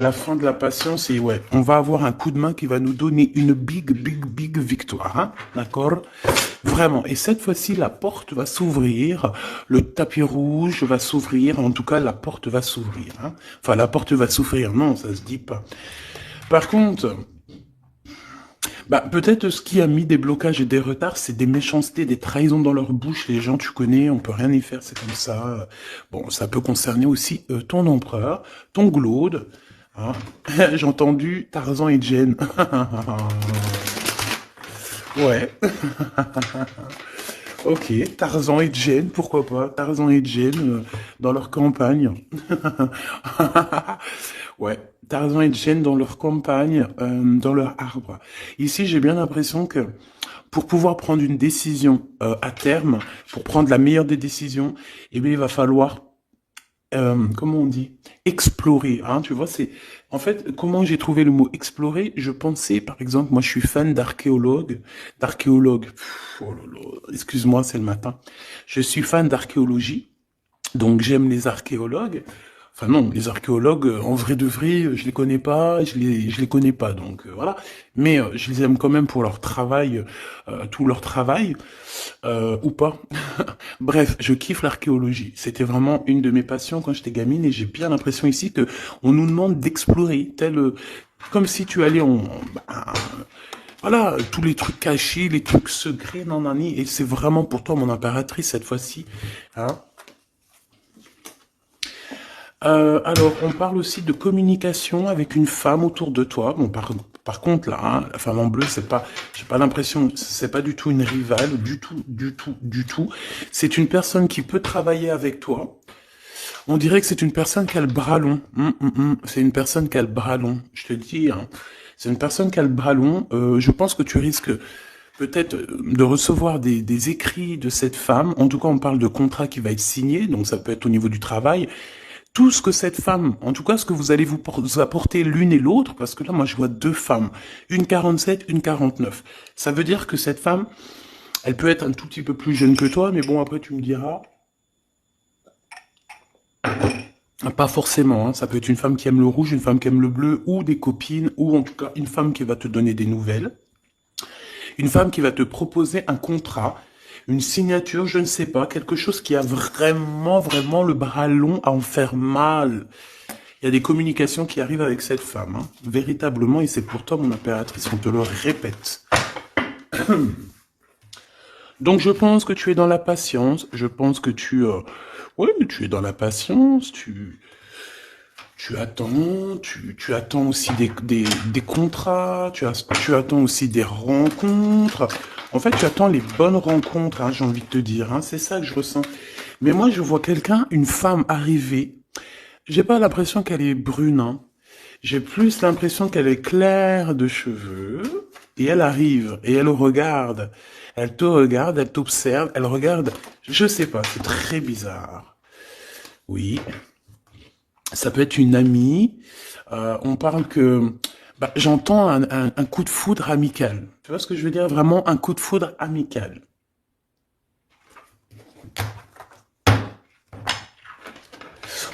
La fin de la patience, et ouais, on va avoir un coup de main qui va nous donner une big victoire, hein, d'accord? Vraiment. Et cette fois-ci, la porte va s'ouvrir, le tapis rouge va s'ouvrir, en tout cas, la porte va s'ouvrir, hein. Enfin, la porte va s'ouvrir, non, ça se dit pas. Par contre, bah, peut-être ce qui a mis des blocages et des retards, c'est des méchancetés, des trahisons dans leur bouche. Les gens, tu connais, on peut rien y faire, c'est comme ça. Bon, ça peut concerner aussi ton empereur, ton glaude. Hein. J'ai entendu Tarzan et Jane. Ouais. Ok, Tarzan et Jane, pourquoi pas? Tarzan et Jane dans leur campagne. Ouais, Tarzan et Jane dans leur campagne, dans leur arbre. Ici, j'ai bien l'impression que pour pouvoir prendre une décision à terme, pour prendre la meilleure des décisions, eh bien, il va falloir comment on dit, explorer, hein, tu vois, c'est, en fait, comment j'ai trouvé le mot explorer, je pensais, par exemple, moi je suis fan d'archéologue, oh là là, excuse-moi, c'est le matin, je suis fan d'archéologie, donc j'aime les archéologues, enfin non, les archéologues, en vrai de vrai, je les connais pas, je les connais pas, donc voilà, mais je les aime quand même pour leur travail, tout leur travail, ou pas. Bref, je kiffe l'archéologie. C'était vraiment une de mes passions quand j'étais gamine et j'ai bien l'impression ici que on nous demande d'explorer, tel comme si tu allais bah, voilà, tous les trucs cachés, les trucs secrets, nanani, et c'est vraiment pour toi mon impératrice cette fois-ci, hein. Alors, on parle aussi de communication avec une femme autour de toi. Bon, par contre, là, hein, la femme en bleu, c'est pas, j'ai pas l'impression, c'est pas du tout une rivale, du tout. C'est une personne qui peut travailler avec toi. On dirait que c'est une personne qui a le bras long. C'est une personne qui a le bras long. Je te dis, hein. C'est une personne qui a le bras long. Je pense que tu risques peut-être de recevoir des écrits de cette femme. En tout cas, on parle de contrat qui va être signé, donc ça peut être au niveau du travail. Tout ce que cette femme, en tout cas ce que vous allez vous apporter l'une et l'autre, parce que là, moi, je vois deux femmes, une 47, une 49. Ça veut dire que cette femme, elle peut être un tout petit peu plus jeune que toi, mais bon, après, tu me diras, pas forcément, hein. Ça peut être une femme qui aime le rouge, une femme qui aime le bleu, ou des copines, ou en tout cas une femme qui va te donner des nouvelles, une femme qui va te proposer un contrat, une signature, je ne sais pas, quelque chose qui a vraiment le bras long à en faire mal. Il y a des communications qui arrivent avec cette femme, hein, véritablement, et c'est pour toi, mon impératrice, on te le répète. Donc je pense que tu es dans la patience, je pense que ouais, tu es dans la patience, tu attends, tu attends aussi des contrats, tu attends aussi des rencontres. En fait, tu attends les bonnes rencontres, hein, j'ai envie de te dire, hein, c'est ça que je ressens. Mais moi, je vois quelqu'un, une femme arriver. J'ai pas l'impression qu'elle est brune, hein. J'ai plus l'impression qu'elle est claire de cheveux. Et elle arrive, et elle regarde. Elle te regarde, elle t'observe, elle regarde. Je sais pas, c'est très bizarre. Oui, ça peut être une amie. On parle que... Bah, j'entends un coup de foudre amical. Tu vois ce que je veux dire? Vraiment un coup de foudre amical.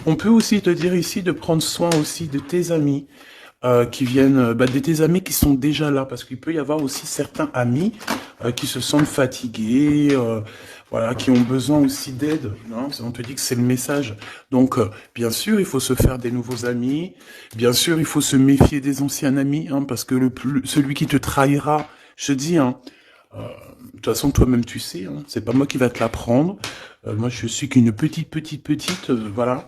On peut aussi te dire ici de prendre soin aussi de tes amis qui viennent, bah, de tes amis qui sont déjà là, parce qu'il peut y avoir aussi certains amis qui se sentent fatigués, voilà, qui ont besoin aussi d'aide. Non, on te dit que c'est le message. Donc, bien sûr, il faut se faire des nouveaux amis. Bien sûr, il faut se méfier des anciens amis, hein, parce que celui qui te trahira, je te dis, hein, de toute façon, toi-même, tu sais, hein, c'est pas moi qui va te l'apprendre. Moi, je suis qu'une petite, voilà,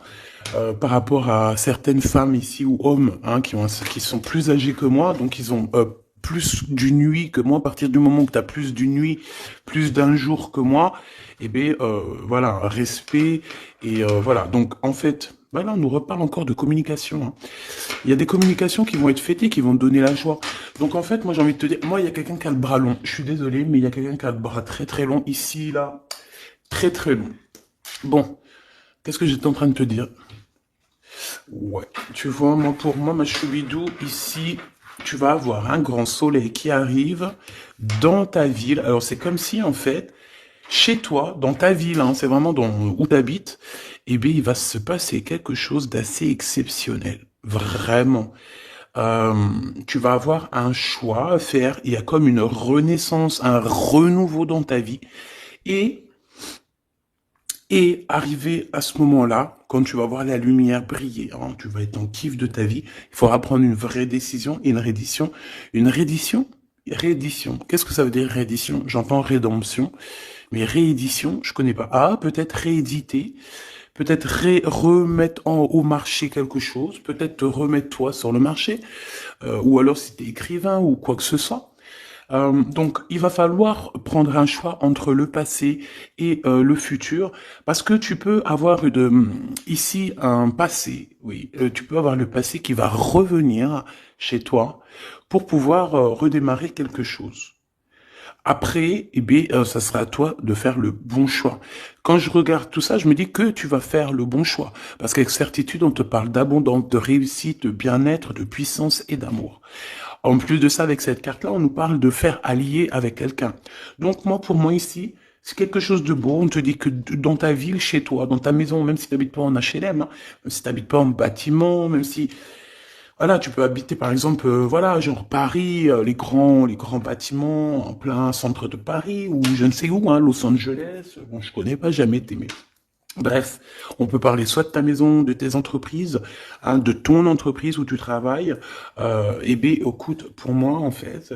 par rapport à certaines femmes ici ou hommes, hein, qui sont plus âgés que moi, donc ils ont plus d'une nuit que moi. À partir du moment où tu as plus d'une nuit, plus d'un jour que moi, eh bien, voilà, respect et voilà. Donc, en fait, voilà, on nous reparle encore de communication, hein. Il y a des communications qui vont être fêtées, qui vont te donner la joie. Donc en fait, moi j'ai envie de te dire, moi il y a quelqu'un qui a le bras long. Je suis désolé, mais il y a quelqu'un qui a le bras très long ici, là, très long. Bon, qu'est-ce que j'étais en train de te dire? Ouais, tu vois, moi pour moi, ma choubidou, ici, tu vas avoir un grand soleil qui arrive dans ta ville. Alors c'est comme si en fait, chez toi, dans ta ville, hein, c'est vraiment où tu habites, eh bien il va se passer quelque chose d'assez exceptionnel. Vraiment. Euh, Tu vas avoir un choix à faire. Il y a comme une renaissance, un renouveau dans ta vie. Et Et arrivé à ce moment-là, quand tu vas voir la lumière briller, hein, tu vas être en kiff de ta vie, il faudra prendre une vraie décision et une reddition. Une reddition? Réédition. Qu'est-ce que ça veut dire réédition? J'entends rédemption, mais réédition, je connais pas. Ah, peut-être rééditer, peut-être remettre au marché quelque chose, peut-être te remettre toi sur le marché, ou alors si t'es écrivain ou quoi que ce soit. Donc, il va falloir prendre un choix entre le passé et le futur, parce que tu peux avoir ici un passé, oui, tu peux avoir le passé qui va revenir chez toi pour pouvoir redémarrer quelque chose. Après, eh bien, ça sera à toi de faire le bon choix. Quand je regarde tout ça, je me dis que tu vas faire le bon choix. Parce qu'avec certitude, on te parle d'abondance, de réussite, de bien-être, de puissance et d'amour. En plus de ça, avec cette carte-là, on nous parle de faire allier avec quelqu'un. Donc moi, pour moi ici, c'est quelque chose de beau. On te dit que dans ta ville, chez toi, dans ta maison, même si tu n'habites pas en HLM, hein, même si tu n'habites pas en bâtiment, même si voilà, tu peux habiter par exemple, voilà, genre Paris, les grands bâtiments en plein centre de Paris ou je ne sais où, hein, Los Angeles. Bon, je connais pas, jamais été, mais bref, on peut parler soit de ta maison, de tes entreprises, hein, de ton entreprise où tu travailles. Et bien, écoute, pour moi, en fait,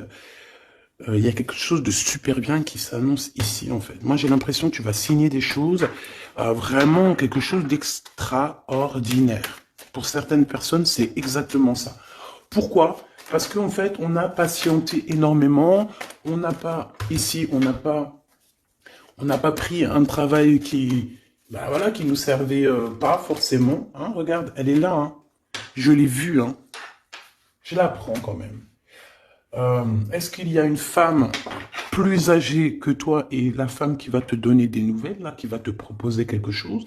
il y a quelque chose de super bien qui s'annonce ici, en fait. Moi, j'ai l'impression que tu vas signer des choses, vraiment quelque chose d'extraordinaire. Pour certaines personnes, c'est exactement ça. Pourquoi? Parce qu'en fait, on a patienté énormément. On n'a pas, ici, on n'a pas pris un travail qui, bah voilà, qui nous servait pas forcément. Hein, regarde, elle est là. Hein. Je l'ai vue. Hein. Je la prends quand même. Est-ce qu'il y a une femme plus âgée que toi et la femme qui va te donner des nouvelles, là, qui va te proposer quelque chose?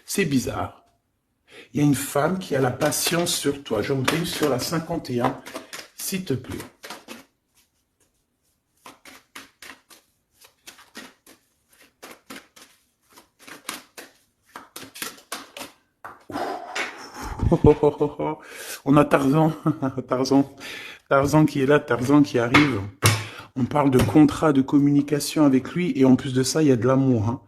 C'est bizarre. Il y a une femme qui a la patience sur toi. Je voudrais sur la 51, s'il te plaît. On a Tarzan, Tarzan, Tarzan qui est là, Tarzan qui arrive. On parle de contrat de communication avec lui et en plus de ça, il y a de l'amour. Hein.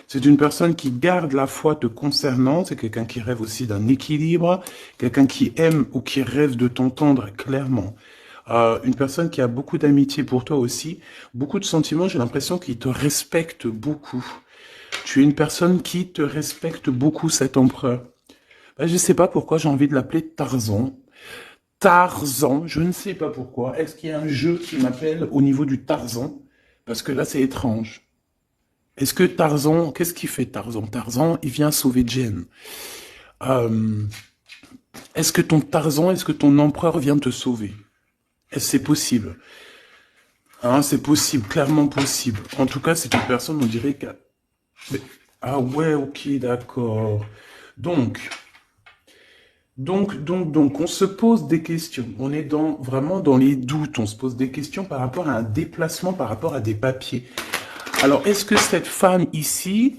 C'est une personne qui garde la foi te concernant, c'est quelqu'un qui rêve aussi d'un équilibre, quelqu'un qui aime ou qui rêve de t'entendre clairement. Une personne qui a beaucoup d'amitié pour toi aussi, beaucoup de sentiments, j'ai l'impression qu'il te respecte beaucoup. Tu es une personne qui te respecte beaucoup, cet empereur. Ben, je ne sais pas pourquoi j'ai envie de l'appeler Tarzan. Tarzan, je ne sais pas pourquoi. Est-ce qu'il y a un jeu qui m'appelle au niveau du Tarzan? Parce que là, c'est étrange. Est-ce que Tarzan, qu'est-ce qu'il fait Tarzan? Tarzan, il vient sauver Jen. Euh, est-ce que ton Tarzan, est-ce que ton empereur vient te sauver? Est-ce que c'est possible? Hein, c'est possible, clairement possible. En tout cas, c'est une personne, on dirait que... Mais- Ah ouais, ok, d'accord. Donc, donc, on se pose des questions. On est vraiment dans les doutes. On se pose des questions par rapport à un déplacement, par rapport à des papiers. Alors, est-ce que cette femme ici,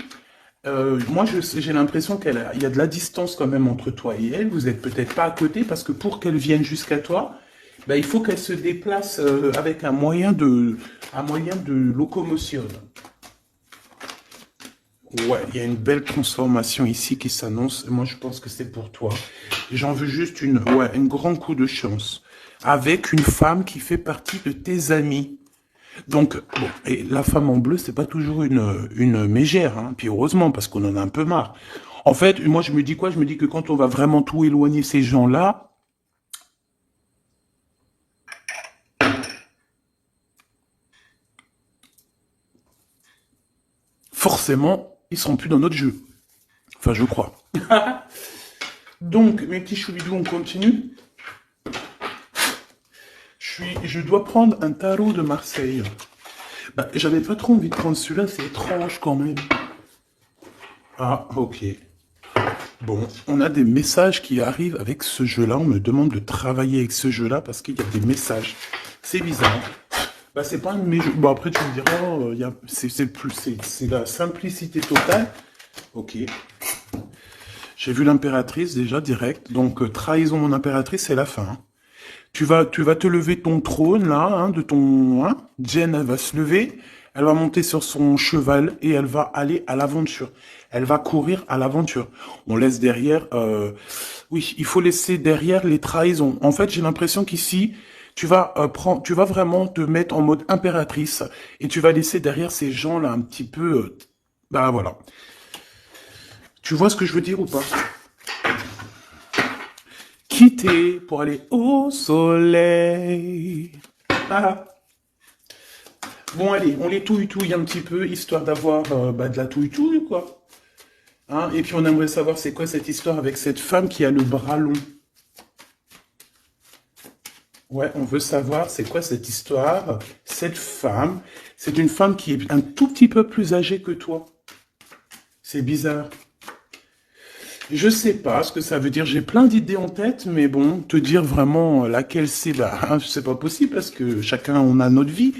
moi, j'ai l'impression il y a de la distance quand même entre toi et elle. Vous êtes peut-être pas à côté parce que pour qu'elle vienne jusqu'à toi, ben, il faut qu'elle se déplace avec un moyen de locomotion. Ouais, il y a une belle transformation ici qui s'annonce. Moi, je pense que c'est pour toi. J'en veux juste un grand coup de chance. Avec une femme qui fait partie de tes amis. Donc, bon, et la femme en bleu, c'est pas toujours une mégère, hein. Puis heureusement, parce qu'on en a un peu marre. En fait, moi, je me dis quoi? Je me dis que quand on va vraiment tout éloigner ces gens-là, forcément, ils seront plus dans notre jeu. Enfin, je crois. Donc, mes petits choubidous, on continue. Je dois prendre un tarot de Marseille. Bah, j'avais pas trop envie de prendre celui-là, c'est étrange quand même. Ah, ok. Bon, on a des messages qui arrivent avec ce jeu-là. On me demande de travailler avec ce jeu-là parce qu'il y a des messages. C'est bizarre. Bah, c'est pas un de mes jeux. Bon, après, tu me diras, oh, c'est la simplicité totale. Ok. J'ai vu l'impératrice déjà direct. Donc, trahison mon impératrice, c'est la fin. Hein. Tu vas te lever de ton trône, là, hein, de ton... Hein. Jen, elle va se lever, elle va monter sur son cheval et elle va aller à l'aventure. Elle va courir à l'aventure. On laisse derrière... oui, il faut laisser derrière les trahisons. En fait, j'ai l'impression qu'ici, tu vas vraiment te mettre en mode impératrice et tu vas laisser derrière ces gens-là un petit peu... bah voilà. Tu vois ce que je veux dire ou pas? Quitter pour aller au soleil. Ah. Bon, allez, on les touille un petit peu, histoire d'avoir de la touille quoi. Hein, et puis on aimerait savoir c'est quoi cette histoire avec cette femme qui a le bras long. Ouais, on veut savoir c'est quoi cette histoire. Cette femme, c'est une femme qui est un tout petit peu plus âgée que toi. C'est bizarre. Je sais pas ce que ça veut dire. J'ai plein d'idées en tête, mais bon, te dire vraiment laquelle c'est, bah, c'est pas possible parce que chacun on a notre vie.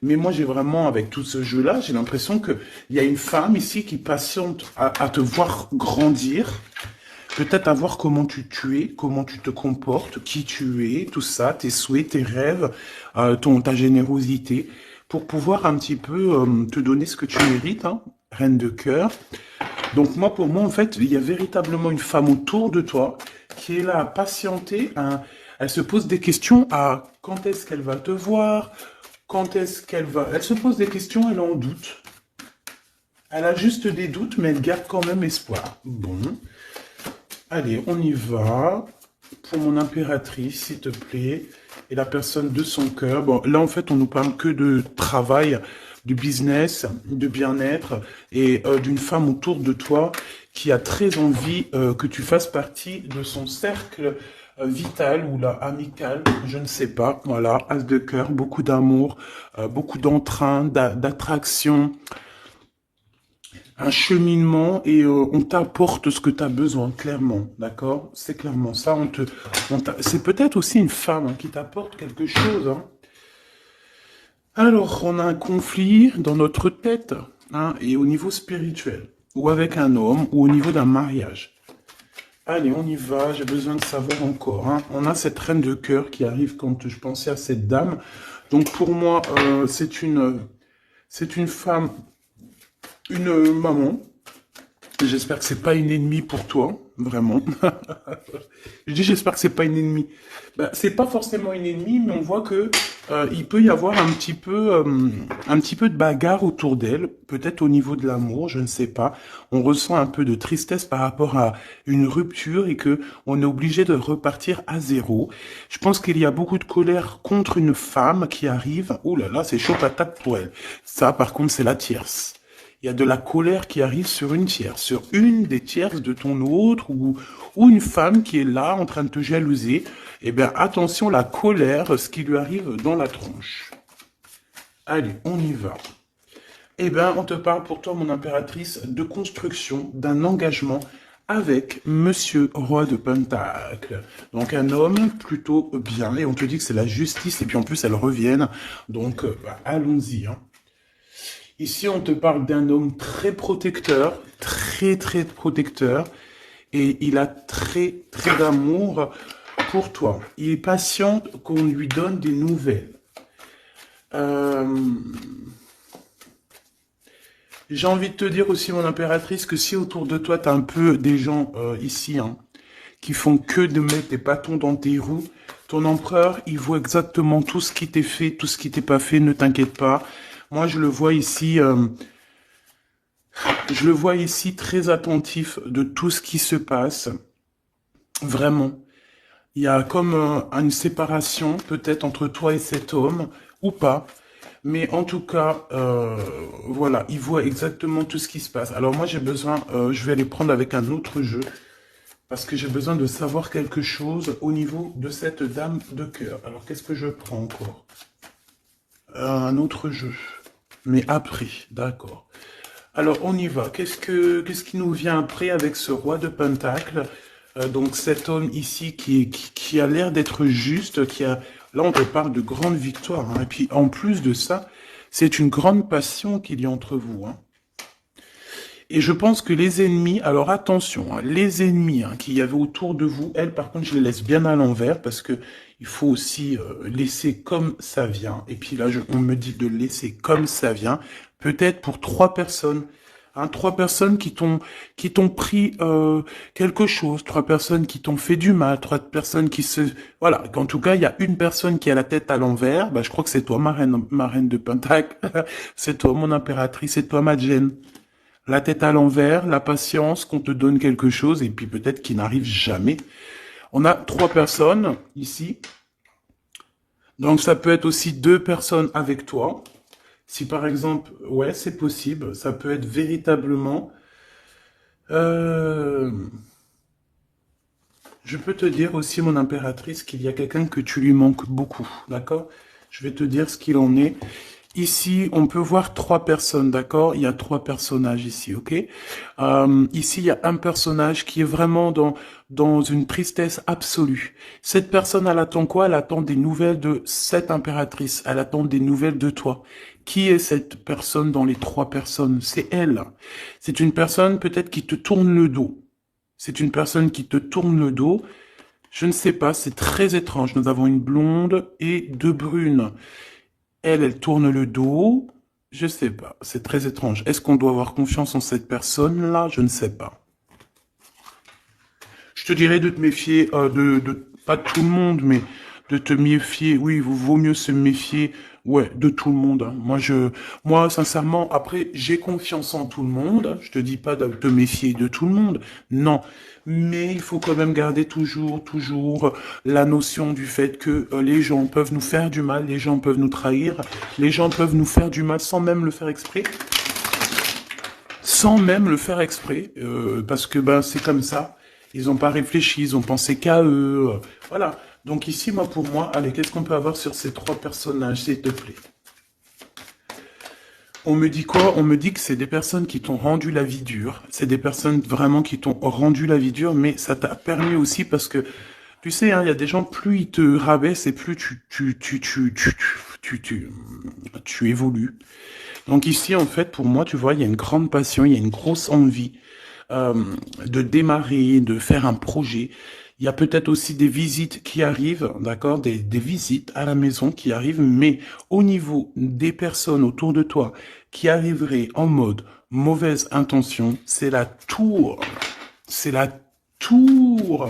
Mais moi, j'ai vraiment, avec tout ce jeu-là, j'ai l'impression que il y a une femme ici qui patiente à te voir grandir, peut-être à voir comment tu es, comment tu te comportes, qui tu es, tout ça, tes souhaits, tes rêves, ta générosité, pour pouvoir un petit peu te donner ce que tu mérites, hein, reine de cœur. Donc moi, pour moi, en fait, il y a véritablement une femme autour de toi qui est là à patienter. Hein. Elle se pose des questions à quand est-ce qu'elle va te voir, quand est-ce qu'elle va... Elle se pose des questions, elle en doute. Elle a juste des doutes, mais elle garde quand même espoir. Bon. Allez, on y va. Pour mon impératrice, s'il te plaît. Et la personne de son cœur. Bon, là, en fait, on nous parle que de travail, du business, de bien-être et d'une femme autour de toi qui a très envie que tu fasses partie de son cercle vital ou là amical, je ne sais pas. Voilà, as de cœur, beaucoup d'amour, beaucoup d'entrain, d'attraction, un cheminement et on t'apporte ce que tu as besoin, clairement, d'accord? C'est clairement ça. C'est peut-être aussi une femme hein, qui t'apporte quelque chose. Hein. Alors, on a un conflit dans notre tête, hein, et au niveau spirituel, ou avec un homme, ou au niveau d'un mariage. Allez, on y va, j'ai besoin de savoir encore. Hein. On a cette reine de cœur qui arrive quand je pensais à cette dame. Donc pour moi, c'est une femme, une maman. J'espère que c'est pas une ennemie pour toi, vraiment. Je dis j'espère que c'est pas une ennemie. Ben, c'est pas forcément une ennemie, mais on voit que il peut y avoir un petit peu de bagarre autour d'elle, peut-être au niveau de l'amour, je ne sais pas. On ressent un peu de tristesse par rapport à une rupture et que on est obligé de repartir à zéro. Je pense qu'il y a beaucoup de colère contre une femme qui arrive. Ouh là là, c'est chaud patate pour elle. Ça, par contre, c'est la tierce. Il y a de la colère qui arrive sur une tierce, sur une des tierces de ton autre, ou une femme qui est là en train de te jalouser. Eh bien, attention, la colère, ce qui lui arrive dans la tronche. Allez, on y va. Eh bien, on te parle pour toi, mon impératrice, de construction, d'un engagement avec Monsieur Roi de Pentacle. Donc, un homme plutôt bien, et on te dit que c'est la justice, et puis en plus, elle revienne. Donc, allons-y, hein. Ici, on te parle d'un homme très protecteur, très protecteur, et il a très d'amour pour toi. Il est patient qu'on lui donne des nouvelles. J'ai envie de te dire aussi, mon impératrice, que si autour de toi, tu as un peu des gens ici, hein, qui font que de mettre des bâtons dans tes roues, ton empereur, il voit exactement tout ce qui t'est fait, tout ce qui t'est pas fait, ne t'inquiète pas. Moi, je le vois ici très attentif de tout ce qui se passe. Vraiment. Il y a comme une séparation, peut-être, entre toi et cet homme, ou pas. Mais en tout cas, voilà, il voit exactement tout ce qui se passe. Alors moi, j'ai besoin, je vais aller prendre avec un autre jeu, parce que j'ai besoin de savoir quelque chose au niveau de cette dame de cœur. Alors, qu'est-ce que je prends encore? Un autre jeu. Mais après, d'accord. Alors, on y va. Qu'est-ce qui nous vient après avec ce roi de Pentacle? Donc, cet homme ici qui a l'air d'être juste, là, on te parle de grande victoire. Hein. Et puis, en plus de ça, c'est une grande passion qu'il y a entre vous. Hein. Et je pense que les ennemis, alors attention, hein, les ennemis qu'il y avait autour de vous, elles, par contre, je les laisse bien à l'envers parce que il faut aussi laisser comme ça vient. Et puis là, on me dit de laisser comme ça vient. Peut-être pour 3 personnes. Hein, 3 personnes qui t'ont pris quelque chose, 3 personnes qui t'ont fait du mal, 3 personnes qui se... Voilà, en tout cas, il y a une personne qui a la tête à l'envers, bah, je crois que c'est toi, ma reine de Pentacle, c'est toi, mon impératrice, c'est toi, ma Jen. La tête à l'envers, la patience, qu'on te donne quelque chose, et puis peut-être qu'il n'arrive jamais. On a 3 personnes ici, donc ça peut être aussi 2 personnes avec toi. Si par exemple, ouais, c'est possible, ça peut être véritablement... je peux te dire aussi, mon impératrice, qu'il y a quelqu'un que tu lui manques beaucoup, d'accord? Je vais te dire ce qu'il en est. Ici, on peut voir 3 personnes, d'accord? Il y a 3 personnages ici, ok? Ici, il y a un personnage qui est vraiment dans une tristesse absolue. Cette personne, elle attend quoi? Elle attend des nouvelles de cette impératrice. Elle attend des nouvelles de toi. Qui est cette personne dans les 3 personnes? C'est elle. C'est une personne peut-être qui te tourne le dos. C'est une personne qui te tourne le dos. Je ne sais pas, c'est très étrange. Nous avons une blonde et 2 brunes. Elle tourne le dos. Je sais pas, c'est très étrange. Est-ce qu'on doit avoir confiance en cette personne-là? Je ne sais pas. Je te dirais de te méfier, pas de tout le monde, mais de te méfier. Oui, il vaut mieux se méfier, ouais, de tout le monde. Hein. Moi, sincèrement, après, j'ai confiance en tout le monde. Je te dis pas de te méfier de tout le monde, non. Mais il faut quand même garder toujours la notion du fait que les gens peuvent nous faire du mal, les gens peuvent nous trahir, les gens peuvent nous faire du mal sans même le faire exprès. Sans même le faire exprès, parce que ben c'est comme ça. Ils n'ont pas réfléchi, ils ont pensé qu'à eux. Voilà. Donc ici, pour moi, allez, qu'est-ce qu'on peut avoir sur ces 3 personnages, s'il te plaît? On me dit quoi? On me dit que c'est des personnes qui t'ont rendu la vie dure. C'est des personnes vraiment qui t'ont rendu la vie dure, mais ça t'a permis aussi parce que, tu sais, il y a des gens, plus ils te rabaissent et plus tu évolues. Donc ici, en fait, pour moi, tu vois, il y a une grande passion, il y a une grosse envie euh, de démarrer, de faire un projet. Il y a peut-être aussi des visites qui arrivent, d'accord, des visites à la maison qui arrivent, mais au niveau des personnes autour de toi qui arriveraient en mode mauvaise intention, c'est la tour. C'est la tour.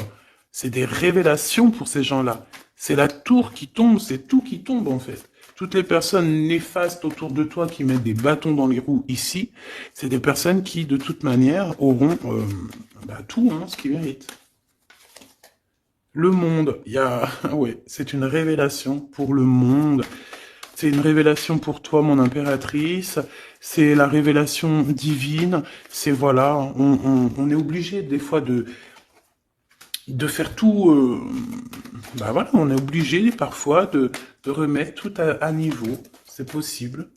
C'est des révélations pour ces gens-là. C'est la tour qui tombe, c'est tout qui tombe en fait. Toutes les personnes néfastes autour de toi qui mettent des bâtons dans les roues ici, c'est des personnes qui, de toute manière, auront tout ce qu'ils méritent. Le monde, ouais, c'est une révélation pour le monde. C'est une révélation pour toi, mon impératrice. C'est la révélation divine. C'est voilà, on est obligé des fois de faire tout. Voilà, on est obligé parfois de remettre tout à niveau. C'est possible.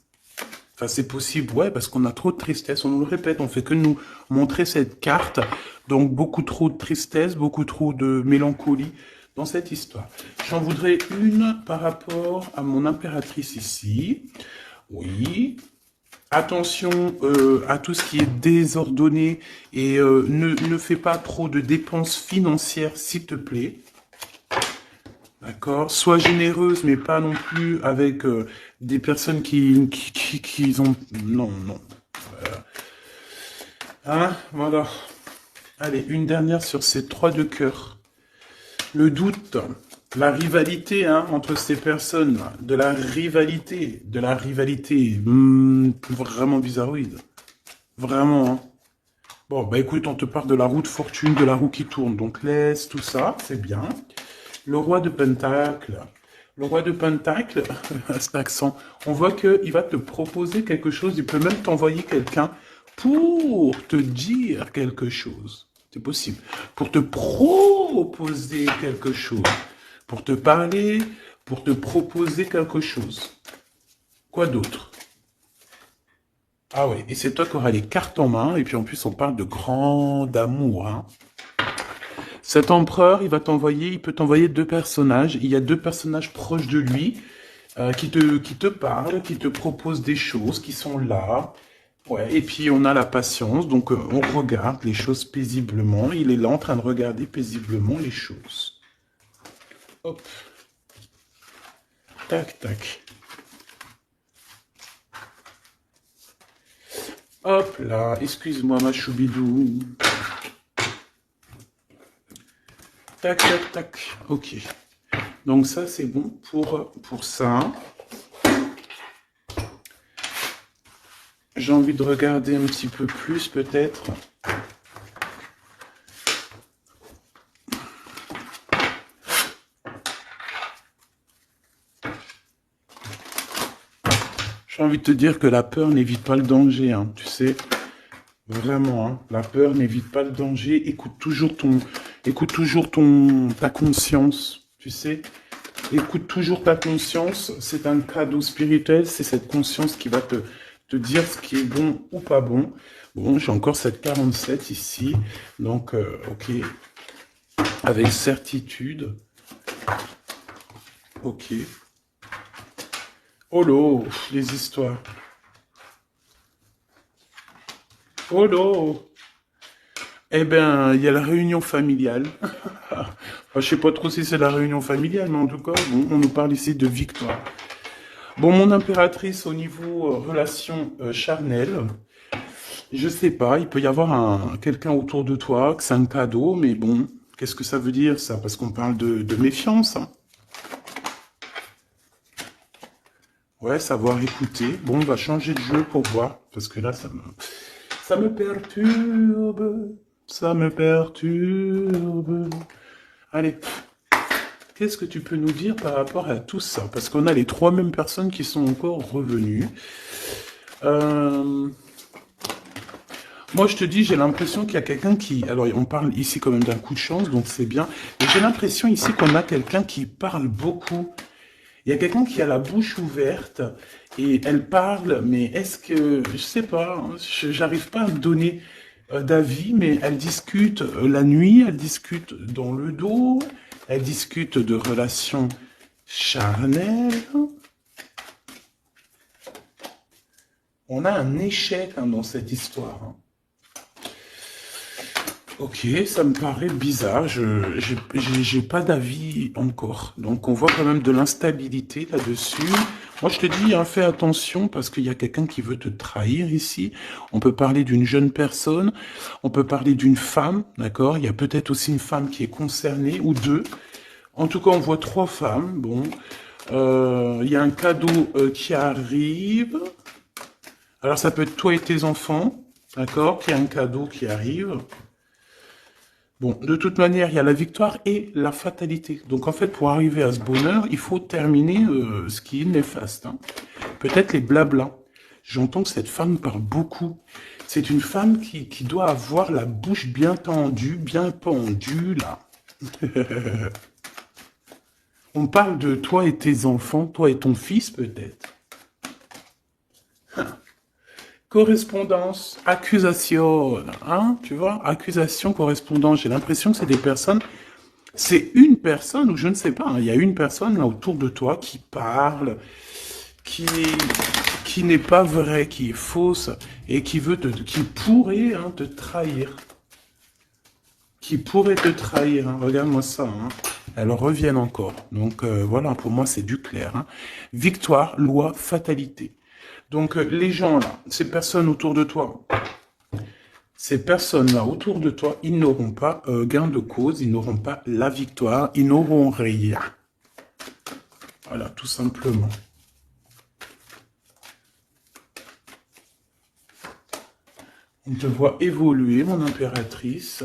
Enfin, c'est possible, ouais, parce qu'on a trop de tristesse. On nous le répète, on fait que nous montrer cette carte. Donc, beaucoup trop de tristesse, beaucoup trop de mélancolie dans cette histoire. J'en voudrais une par rapport à mon impératrice ici. Oui. Attention à tout ce qui est désordonné et ne fais pas trop de dépenses financières, s'il te plaît. D'accord. Sois généreuse, mais pas non plus avec des personnes qui ont... Non, non. Hein, voilà. Allez, une dernière sur ces 3 de cœur. Le doute, la rivalité entre ces personnes, de la rivalité, vraiment bizarroïde. Vraiment, hein. Bon, bah écoute, on te parle de la roue de fortune, de la roue qui tourne, donc laisse tout ça, c'est bien. Le roi de Pentacle. Le roi de Pentacle, cet accent, on voit qu'il va te proposer quelque chose, il peut même t'envoyer quelqu'un pour te dire quelque chose. C'est possible. Pour te proposer quelque chose. Pour te parler, pour te proposer quelque chose. Quoi d'autre? Ah ouais, et c'est toi qui auras les cartes en main, et puis en plus on parle de grand amour, hein. Cet empereur, il peut t'envoyer 2 personnages. Il y a 2 personnages proches de lui qui te parlent, qui te proposent des choses, qui sont là. Ouais, et puis on a la patience, donc on regarde les choses paisiblement. Il est là en train de regarder paisiblement les choses. Hop, tac, tac. Hop là, excuse-moi ma choubidou. Tac, tac, tac. Ok. Donc ça, c'est bon pour ça. J'ai envie de regarder un petit peu plus, peut-être. J'ai envie de te dire que la peur n'évite pas le danger, hein, tu sais. Vraiment, hein, la peur n'évite pas le danger. Écoute toujours ta conscience, tu sais. Écoute toujours ta conscience. C'est un cadeau spirituel. C'est cette conscience qui va te dire ce qui est bon ou pas bon. Bon, j'ai encore cette 47 ici. Donc, ok. Avec certitude. Ok. Oh là, les histoires. Oh là. Eh bien, il y a la réunion familiale. Enfin, je sais pas trop si c'est la réunion familiale, mais en tout cas, bon, on nous parle ici de victoire. Bon, mon impératrice, au niveau relation charnelle, je sais pas, il peut y avoir quelqu'un autour de toi, que c'est un cadeau, mais bon, qu'est-ce que ça veut dire, ça? Parce qu'on parle de méfiance, hein. Ouais, savoir écouter. Bon, on va changer de jeu pour voir, parce que là, ça me perturbe, ça me perturbe. Allez, qu'est-ce que tu peux nous dire par rapport à tout ça? Parce qu'on a les trois mêmes personnes qui sont encore revenues. Moi, je te dis, j'ai l'impression qu'il y a quelqu'un qui... Alors, on parle ici quand même d'un coup de chance, donc c'est bien. Et j'ai l'impression ici qu'on a quelqu'un qui parle beaucoup. Il y a quelqu'un qui a la bouche ouverte et elle parle, mais est-ce que... Je sais pas, hein, j'arrive pas à me donner d'avis, mais elle discute la nuit, elle discute dans le dos, elle discute de relations charnelles. On a un échec, hein, dans cette histoire, hein. Ok, ça me paraît bizarre, j'ai pas d'avis encore. Donc on voit quand même de l'instabilité là-dessus. Moi je te dis, hein, fais attention parce qu'il y a quelqu'un qui veut te trahir ici. On peut parler d'une jeune personne, on peut parler d'une femme, d'accord? Il y a peut-être aussi une femme qui est concernée, ou deux. En tout cas, on voit trois femmes, bon. Il y a un cadeau qui arrive. Alors ça peut être toi et tes enfants, d'accord? Il y a un cadeau qui arrive. Bon, de toute manière, il y a la victoire et la fatalité. Donc, en fait, pour arriver à ce bonheur, il faut terminer ce qui est néfaste, hein. Peut-être les blablas. J'entends que cette femme parle beaucoup. C'est une femme qui doit avoir la bouche bien tendue, bien pendue, là. On parle de toi et tes enfants, toi et ton fils, peut-être. Correspondance, accusation, hein, tu vois, accusation, correspondance. J'ai l'impression que c'est des personnes, c'est une personne, ou je ne sais pas, hein, il y a une personne là autour de toi qui parle, qui, qui n'est pas vraie, qui est fausse, et qui pourrait, hein, te trahir. Qui pourrait te trahir, hein. Regarde-moi ça, hein. Elles reviennent encore. Donc voilà, pour moi c'est du clair, hein. Victoire, loi, fatalité. Donc, les gens là, ces personnes autour de toi, ces personnes-là autour de toi, ils n'auront pas gain de cause, ils n'auront pas la victoire, ils n'auront rien. Voilà, tout simplement. On te voit évoluer, mon impératrice.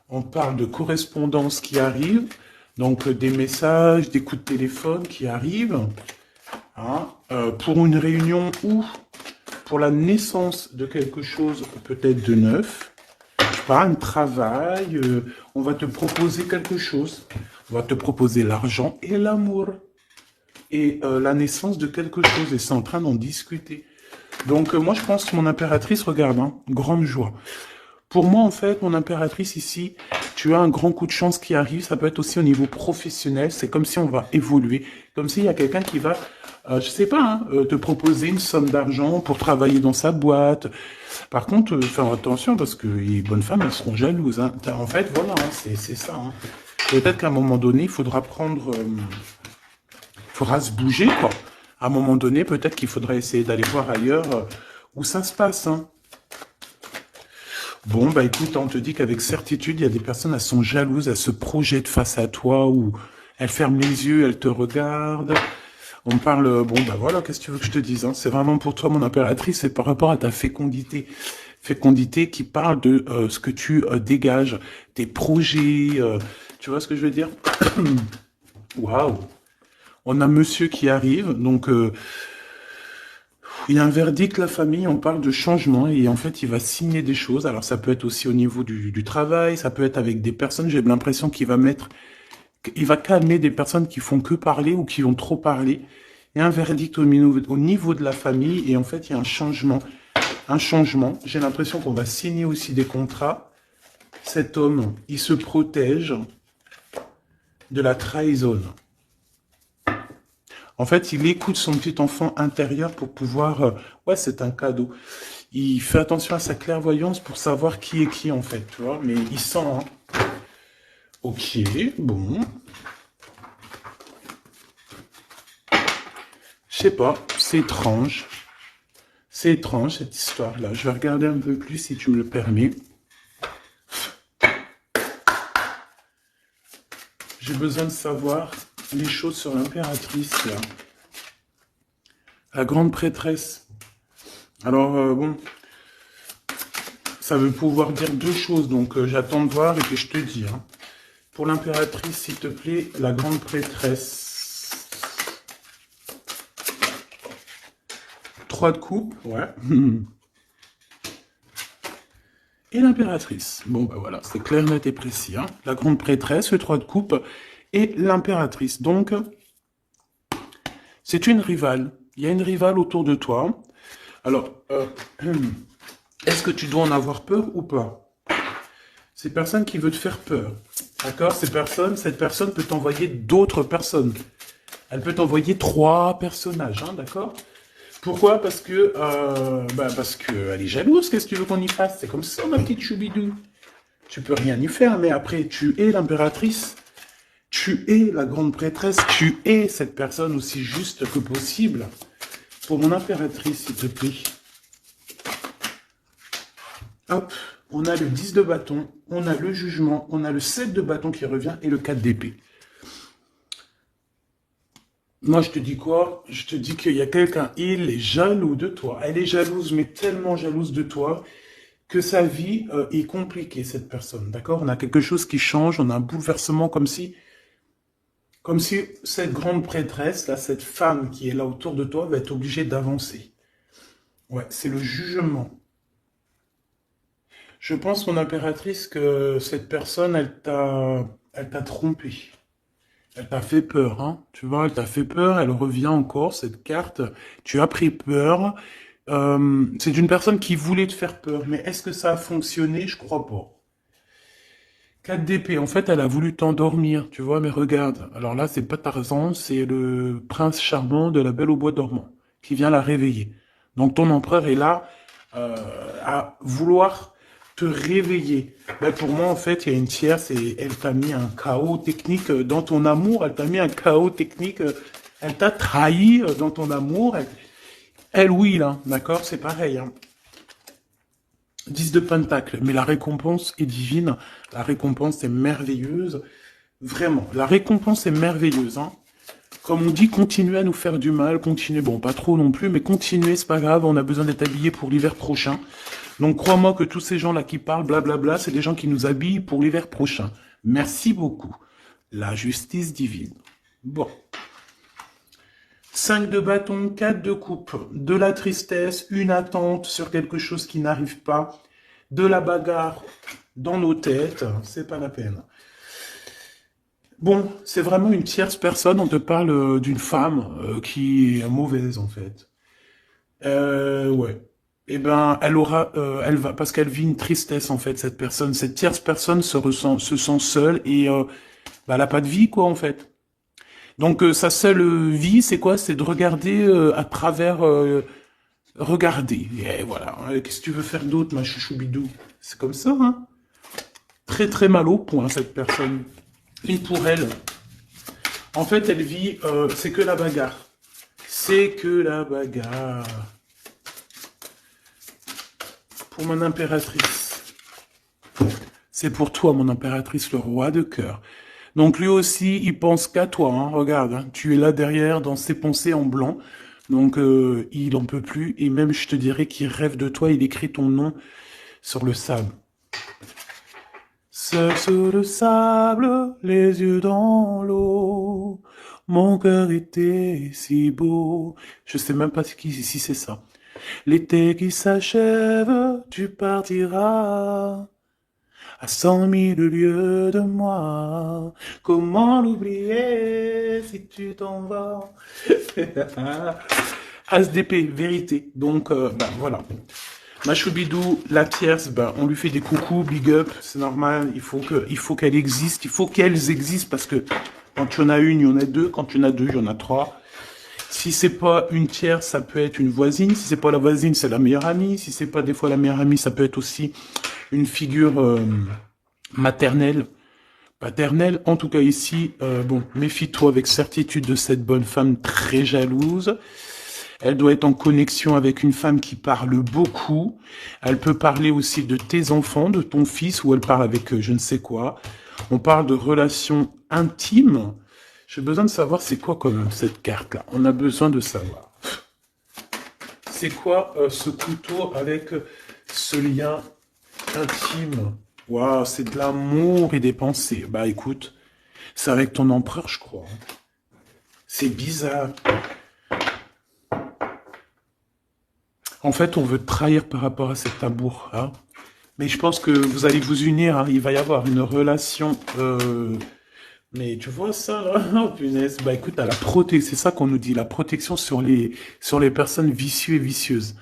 On parle de correspondance qui arrive, donc des messages, des coups de téléphone qui arrivent. Hein, pour une réunion ou pour la naissance de quelque chose peut-être de neuf, je sais pas, un travail, on va te proposer quelque chose, on va te proposer l'argent et l'amour, et la naissance de quelque chose, et c'est en train d'en discuter. Donc moi je pense que mon impératrice, regarde, hein, grande joie. Pour moi en fait, mon impératrice ici, tu as un grand coup de chance qui arrive, ça peut être aussi au niveau professionnel, c'est comme si on va évoluer, comme s'il y a quelqu'un qui va, je sais pas, hein, te proposer une somme d'argent pour travailler dans sa boîte. Par contre, faire attention parce que les bonnes femmes, elles seront jalouses. Hein. En fait, voilà, hein, c'est ça. Hein. Peut-être qu'à un moment donné, il faudra prendre, faudra se bouger, quoi. À un moment donné, peut-être qu'il faudra essayer d'aller voir ailleurs où ça se passe. Hein. Bon, bah écoute, on te dit qu'avec certitude, il y a des personnes, elles sont jalouses, elles se projettent face à toi ou elles ferment les yeux, elles te regardent. On parle, bon, bah voilà, qu'est-ce que tu veux que je te dise, hein? C'est vraiment pour toi, mon impératrice, c'est par rapport à ta fécondité. Fécondité qui parle de ce que tu dégages, tes projets, tu vois ce que je veux dire? Waouh! On a monsieur qui arrive, donc il y a un verdict, la famille, on parle de changement, et en fait, il va signer des choses. Alors, ça peut être aussi au niveau du travail, ça peut être avec des personnes, j'ai l'impression qu'il va mettre, il va calmer des personnes qui font que parler ou qui ont trop parlé. Il y a un verdict au niveau de la famille, et en fait, il y a un changement. Un changement. J'ai l'impression qu'on va signer aussi des contrats. Cet homme, il se protège de la trahison. En fait, il écoute son petit enfant intérieur pour pouvoir... ouais, c'est un cadeau. Il fait attention à sa clairvoyance pour savoir qui est qui, en fait, tu vois. Mais il sent... Hein. Ok, bon. Je sais pas, c'est étrange. C'est étrange, cette histoire-là. Je vais regarder un peu plus, si tu me le permets. J'ai besoin de savoir les choses sur l'impératrice, là. La grande prêtresse. Alors, bon, ça veut pouvoir dire deux choses, donc j'attends de voir et puis je te dis. Hein. Pour l'impératrice, s'il te plaît, la grande prêtresse. 3 de coupe, ouais. Et l'impératrice. Bon, ben voilà, c'est clair, net et précis. Hein. La grande prêtresse, le 3 de coupe, et l'impératrice. Donc, c'est une rivale. Il y a une rivale autour de toi. Alors, est-ce que tu dois en avoir peur ou pas? C'est personne qui veut te faire peur. D'accord? Cette personne peut t'envoyer d'autres personnes. Elle peut t'envoyer 3 personnages, hein, d'accord? Pourquoi? Parce que elle est jalouse. Qu'est-ce que tu veux qu'on y fasse? C'est comme ça, ma petite choubidou. Tu peux rien y faire, mais après, tu es l'impératrice. Tu es la grande prêtresse. Tu es cette personne aussi juste que possible. Pour mon impératrice, s'il te plaît. Hop, on a le 10 de bâton, on a le jugement, on a le 7 de bâton qui revient et le 4 d'épée. Moi, je te dis quoi? Je te dis qu'il y a quelqu'un, il est jaloux de toi. Elle est jalouse, mais tellement jalouse de toi que sa vie est compliquée, cette personne. D'accord? On a quelque chose qui change, on a un bouleversement comme si cette grande prêtresse, là, cette femme qui est là autour de toi, va être obligée d'avancer. Ouais, c'est le jugement. Je pense, mon impératrice, que cette personne, elle t'a trompé. Elle t'a fait peur, hein. Tu vois, elle t'a fait peur, elle revient encore, cette carte. Tu as pris peur. C'est une personne qui voulait te faire peur. Mais est-ce que ça a fonctionné? Je crois pas. 4 d'épée, en fait, elle a voulu t'endormir, tu vois, mais regarde. Alors là, c'est pas Tarzan, c'est le prince charmant de la Belle au bois dormant, qui vient la réveiller. Donc ton empereur est là à vouloir te réveiller. Ben, pour moi, en fait, il y a une tierce et elle t'a mis un chaos technique dans ton amour, elle t'a mis un chaos technique, elle t'a trahi dans ton amour. Elle oui, là, d'accord, c'est pareil, hein. 10 de pentacle, mais la récompense est divine, la récompense est merveilleuse, vraiment, la récompense est merveilleuse, hein. Comme on dit, continuez à nous faire du mal, continuez, bon, pas trop non plus, mais continuez, c'est pas grave, on a besoin d'être habillés pour l'hiver prochain. Donc crois-moi que tous ces gens-là qui parlent, blablabla, c'est des gens qui nous habillent pour l'hiver prochain. Merci beaucoup. La justice divine. Bon. 5 de bâton, 4 de coupe, de la tristesse, une attente sur quelque chose qui n'arrive pas, de la bagarre dans nos têtes, c'est pas la peine. Bon, c'est vraiment une tierce personne, on te parle d'une femme qui est mauvaise en fait. Ouais. eh ben, elle aura, elle va, parce qu'elle vit une tristesse en fait, cette personne, cette tierce personne se sent seule et bah, elle a pas de vie quoi en fait. Donc sa seule vie, c'est quoi? C'est de regarder à travers, regarder. Et voilà. Qu'est-ce que tu veux faire d'autre, ma chouchou bidou? C'est comme ça, hein. Très très mal au point cette personne. Une pour elle. En fait, elle vit, c'est que la bagarre. C'est que la bagarre. Pour mon impératrice. C'est pour toi, mon impératrice, le roi de cœur. Donc lui aussi, il pense qu'à toi. Hein. Regarde, hein, tu es là derrière dans ses pensées en blanc. Donc il en peut plus. Et même, je te dirais qu'il rêve de toi. Il écrit ton nom sur le sable. Seul sur le sable, les yeux dans l'eau. Mon cœur était si beau. Je sais même pas si c'est ça. L'été qui s'achève, tu partiras. À 100 000 lieues de moi, comment l'oublier si tu t'en vas? SDP, vérité. Donc, ben voilà. Machoubidou, la tierce, ben, on lui fait des coucous, big up, c'est normal, il faut qu'elle existe, il faut qu'elles existent parce que quand il y en a une, il y en a deux, quand il y en a deux, il y en a trois. Si c'est pas une tierce, ça peut être une voisine, si c'est pas la voisine, c'est la meilleure amie, si c'est pas des fois la meilleure amie, ça peut être aussi une figure maternelle, paternelle. En tout cas ici, bon, méfie-toi avec certitude de cette bonne femme très jalouse. Elle doit être en connexion avec une femme qui parle beaucoup. Elle peut parler aussi de tes enfants, de ton fils, ou elle parle avec je ne sais quoi. On parle de relations intimes. J'ai besoin de savoir c'est quoi quand même cette carte-là. On a besoin de savoir. C'est quoi ce couteau avec ce lien intime? Waouh, c'est de l'amour et des pensées. Bah écoute, c'est avec ton empereur, je crois. C'est bizarre. En fait, on veut te trahir par rapport à cet amour. Hein. Mais je pense que vous allez vous unir. Hein. Il va y avoir une relation... Mais tu vois ça, là? Oh, punaise. Bah écoute, à la protection, c'est ça qu'on nous dit, la protection sur les personnes vicieuses et vicieuses.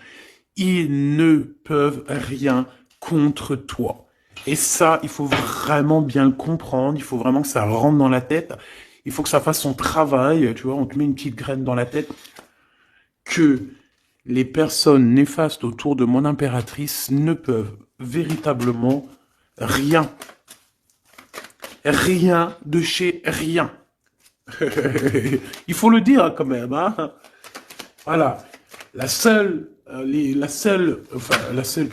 Ils ne peuvent rien contre toi. Et ça, il faut vraiment bien le comprendre. Il faut vraiment que ça rentre dans la tête. Il faut que ça fasse son travail. Tu vois, on te met une petite graine dans la tête. Que les personnes néfastes autour de mon impératrice ne peuvent véritablement rien. Rien de chez rien. Il faut le dire quand même. Hein. Voilà. La seule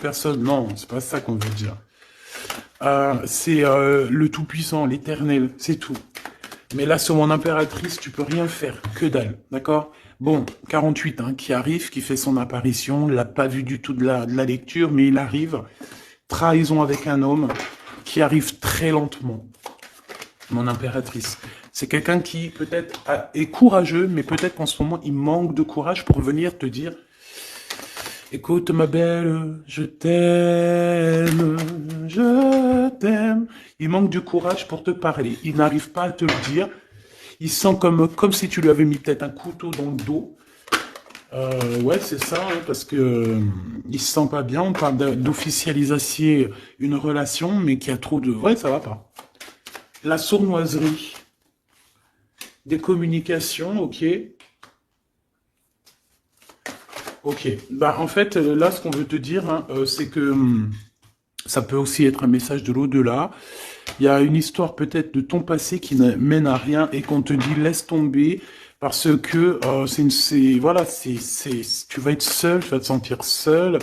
personne, non, c'est pas ça qu'on veut dire. C'est le Tout-Puissant, l'Éternel, c'est tout. Mais là, sur mon impératrice, tu peux rien faire, que dalle, d'accord? Bon, 48, hein, qui arrive, qui fait son apparition, il l'a pas vu du tout de la lecture, mais il arrive. Trahison avec un homme qui arrive très lentement. Mon impératrice. C'est quelqu'un qui peut-être est courageux, mais peut-être qu'en ce moment, il manque de courage pour venir te dire « Écoute ma belle, je t'aime, je t'aime. » Il manque du courage pour te parler. Il n'arrive pas à te le dire. Il sent comme si tu lui avais mis peut-être un couteau dans le dos. Ouais, c'est ça, hein, parce que il se sent pas bien. On parle d'officialiser une relation, mais qui a trop de... Ouais, ça va pas. La sournoiserie. Des communications, ok. Ok. Bah, en fait, là, ce qu'on veut te dire, hein, c'est que ça peut aussi être un message de l'au-delà. Il y a une histoire peut-être de ton passé qui ne mène à rien et qu'on te dit laisse tomber parce que tu vas être seul, tu vas te sentir seul.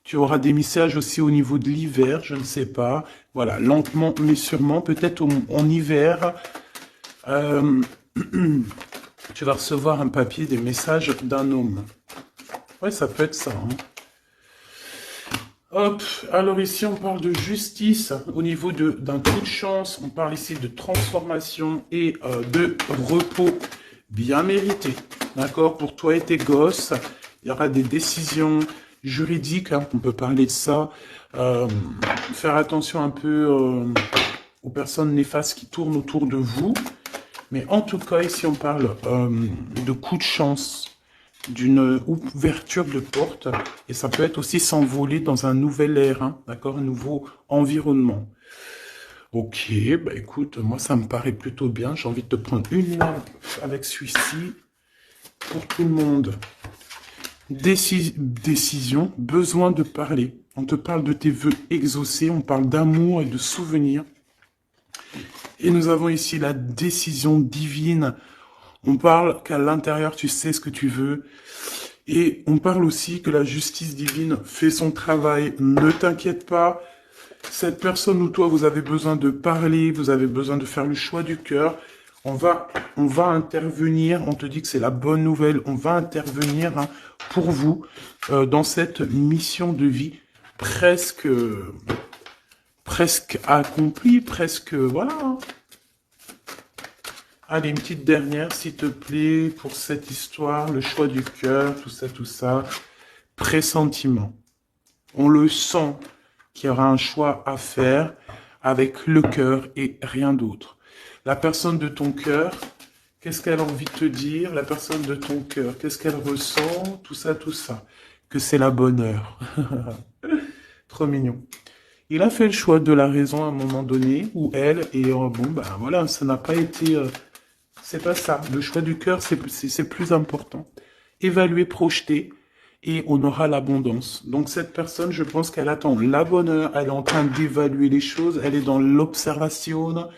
Tu auras des messages aussi au niveau de l'hiver, je ne sais pas. Voilà, lentement mais sûrement, peut-être en hiver, tu vas recevoir un papier, des messages d'un homme. Ouais, ça peut être ça. Hein. Hop, alors ici on parle de justice au niveau d'un coup de chance, on parle ici de transformation et de repos bien mérité. D'accord, pour toi et tes gosses, il y aura des décisions juridiques, hein, on peut parler de ça. Faire attention un peu aux personnes néfastes qui tournent autour de vous. Mais en tout cas, ici on parle de coup de chance. d'une ouverture de porte. Et ça peut être aussi s'envoler dans un nouvel air, hein, d'accord, un nouveau environnement. Ok, bah écoute, moi ça me paraît plutôt bien. J'ai envie de te prendre une lampe avec celui-ci pour tout le monde. Décision, besoin de parler. On te parle de tes vœux exaucés, on parle d'amour et de souvenirs. Et nous avons ici la décision divine. On parle qu'à l'intérieur, tu sais ce que tu veux. Et on parle aussi que la justice divine fait son travail. Ne t'inquiète pas. Cette personne ou toi, vous avez besoin de parler, vous avez besoin de faire le choix du cœur. On va intervenir, on te dit que c'est la bonne nouvelle, on va intervenir hein, pour vous dans cette mission de vie presque accomplie, presque, voilà. Hein. Allez, une petite dernière, s'il te plaît, pour cette histoire, le choix du cœur, tout ça. Pressentiment. On le sent qu'il y aura un choix à faire avec le cœur et rien d'autre. La personne de ton cœur, qu'est-ce qu'elle a envie de te dire? La personne de ton cœur, qu'est-ce qu'elle ressent? Tout ça. Que c'est la bonne heure. Trop mignon. Il a fait le choix de la raison à un moment donné, ou elle, et bon, ben voilà, ça n'a pas été... c'est pas ça. Le choix du cœur, c'est plus important. Évaluer, projeter, et on aura l'abondance. Donc cette personne, je pense qu'elle attend la bonne heure, elle est en train d'évaluer les choses, elle est dans l'observation,